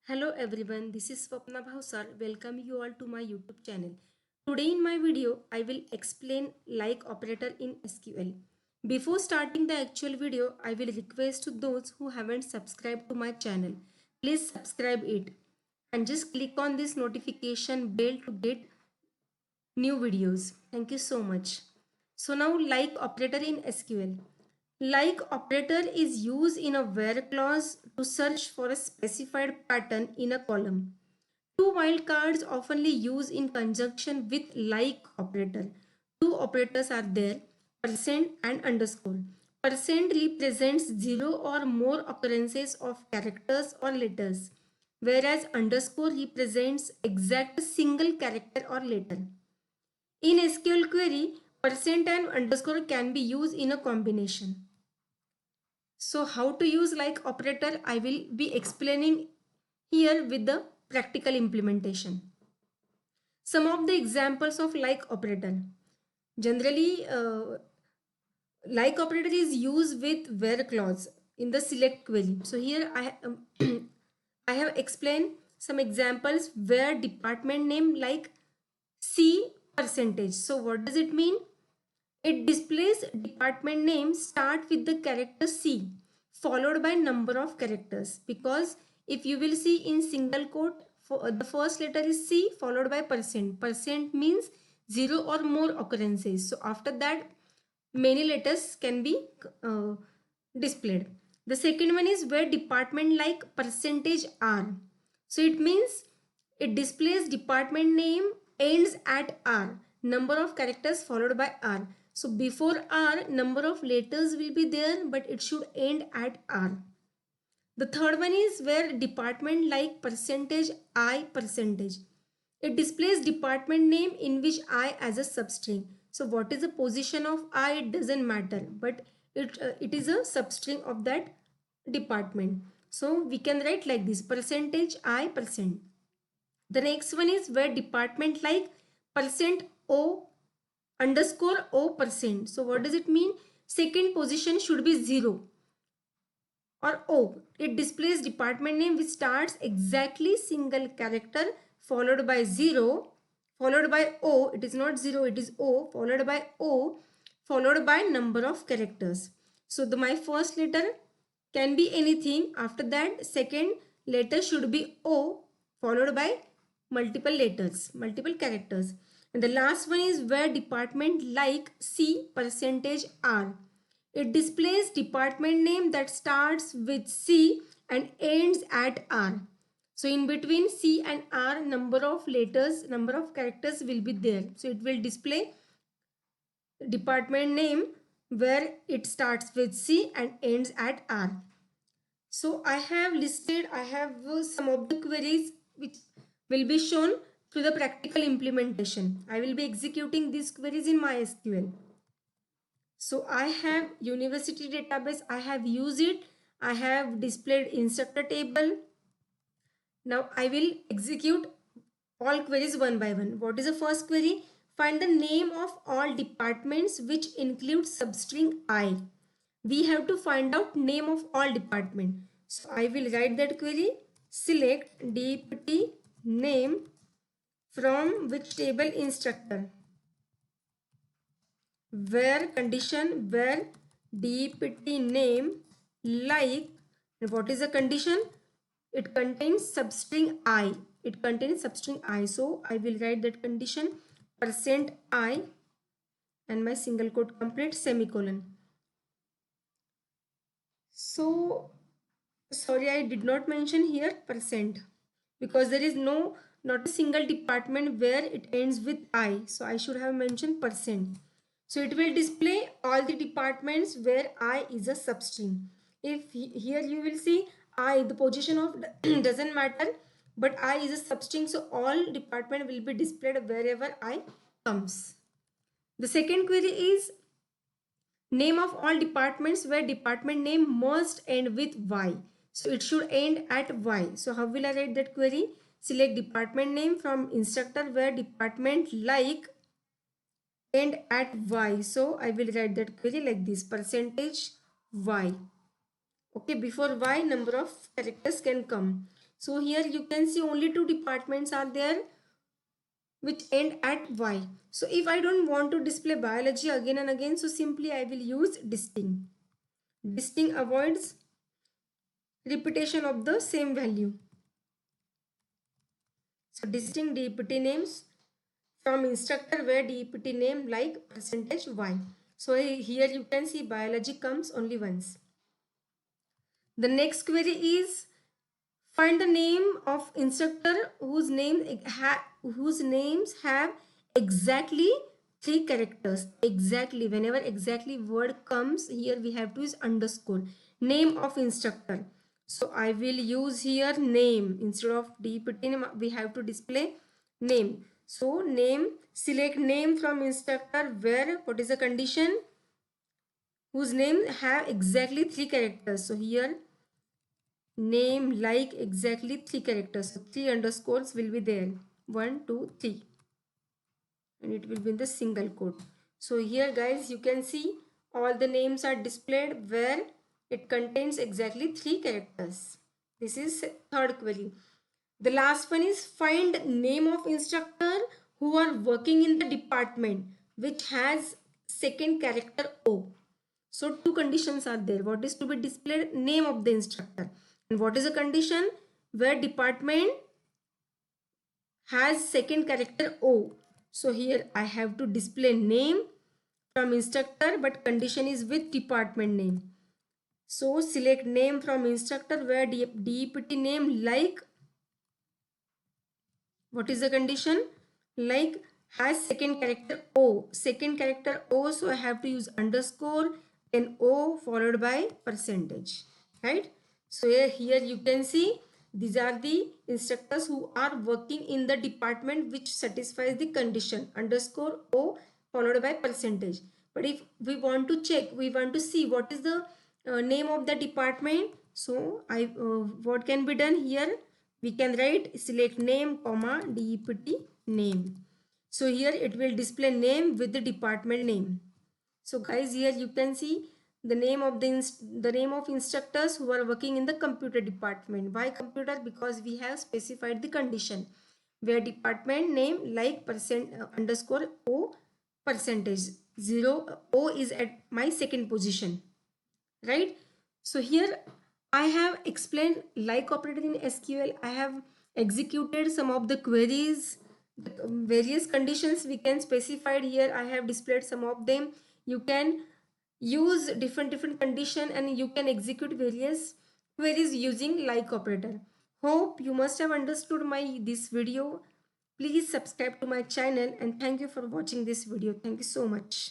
Hello everyone, this is Swapna Bhausar. Welcome you all to my YouTube channel. Today in my video, I will explain like operator in SQL. Before starting the actual video, I will request to those who haven't subscribed to my channel, please subscribe it and just click on this notification bell to get new videos. Thank you so much. So now like operator in SQL. Like operator is used in a where clause to search for a specified pattern in a column. Two wildcards oftenly used in conjunction with like operator. Two operators are there, percent and underscore. Percent represents zero or more occurrences of characters or letters, whereas underscore represents exact single character or letter. In SQL query, percent and underscore can be used in a combination. So how to use like operator, I will be explaining here with the practical implementation. Some of the examples of like operator. Generally, like operator is used with where clause in the select query. So here I have explained some examples where department name like C percentage. So what does it mean? It displays department name start with the character C followed by number of characters, because if you will see in single quote, the first letter is C followed by percent. Percent means zero or more occurrences. So after that many letters can be displayed. The second one is where department like percentage R. So it means it displays department name ends at R, number of characters followed by R. So before R, number of letters will be there, but it should end at R. The third one is where department like percentage I percentage. It displays department name in which I as a substring. So what is the position of I? It doesn't matter, but it is a substring of that department. So we can write like this: percentage I percent. The next one is where department like percent O underscore O percent. So what does it mean? Second position should be 0 or O. It displays department name which starts exactly single character followed by 0 followed by O. It is not 0, it is O followed by O followed by number of characters. So my first letter can be anything. After that second letter should be O followed by multiple letters, multiple characters. And the last one is where department like C percentage R. It displays department name that starts with C and ends at R. So in between C and R, number of letters, number of characters will be there. So it will display department name where it starts with C and ends at R. So I have some of the queries which will be shown through the practical implementation. I will be executing these queries in MySQL. So I have university database, I have used it, I have displayed instructor table. Now I will execute all queries one by one. What is the first query? Find the name of all departments which include substring I. We have to find out name of all department. So I will write that query. Select DPT name from which table instructor. Where condition, where DPT name like, what is the condition? It contains substring I. It contains substring I. So I will write that condition percent I and my single quote complete semicolon. So sorry, I did not mention here percent because there is not a single department where it ends with I. So I should have mentioned percent. So it will display all the departments where I is a substring. If here you will see I, the position of doesn't matter, but I is a substring. So all department will be displayed wherever I comes. The second query is name of all departments where department name must end with Y. So it should end at Y. So how will I write that query? Select department name from instructor where department like end at Y. So I will write that query like this: percentage Y. Okay, before Y number of characters can come. So here you can see only two departments are there which end at Y. So if I don't want to display biology again and again, so simply I will use distinct. Distinct avoids repetition of the same value. So distinct DEPT names from instructor where DEPT name like percentage Y. So here you can see biology comes only once. The next query is find the name of instructor whose names have exactly three characters. Exactly, whenever exactly word comes here we have to use underscore. Name of instructor. So I will use here name instead of DEPT name. We have to display name. So name, select name from instructor where what is the condition? Whose name have exactly three characters. So here name like exactly three characters. So three underscores will be there. 1, 2, 3. And it will be in the single quote. So here guys you can see all the names are displayed where it contains exactly three characters. This is third query. The last one is find name of instructor who are working in the department which has second character O. So two conditions are there. What is to be displayed? Name of the instructor. And what is the condition? Where department has second character O. So here I have to display name from instructor but condition is with department name. So select name from instructor where DEPT name like, what is the condition? Like has second character O. Second character O, so I have to use underscore then O followed by percentage. Right? So here you can see these are the instructors who are working in the department which satisfies the condition underscore O followed by percentage. But if we want to check, we want to see what is the name of the department. So what can be done here? We can write select name comma DEPT name. So here it will display name with the department name. So guys here you can see the name of the name of instructors who are working in the computer department. Why computer? Because we have specified the condition where department name like percent underscore O percentage 0 O is at my second position, right? So here I have explained like operator in SQL. I have executed some of the queries, the various conditions we can specify here. I have displayed some of them. You can use different condition and you can execute various queries using like operator. Hope you must have understood my this video. Please subscribe to my channel and thank you for watching this video. Thank you so much.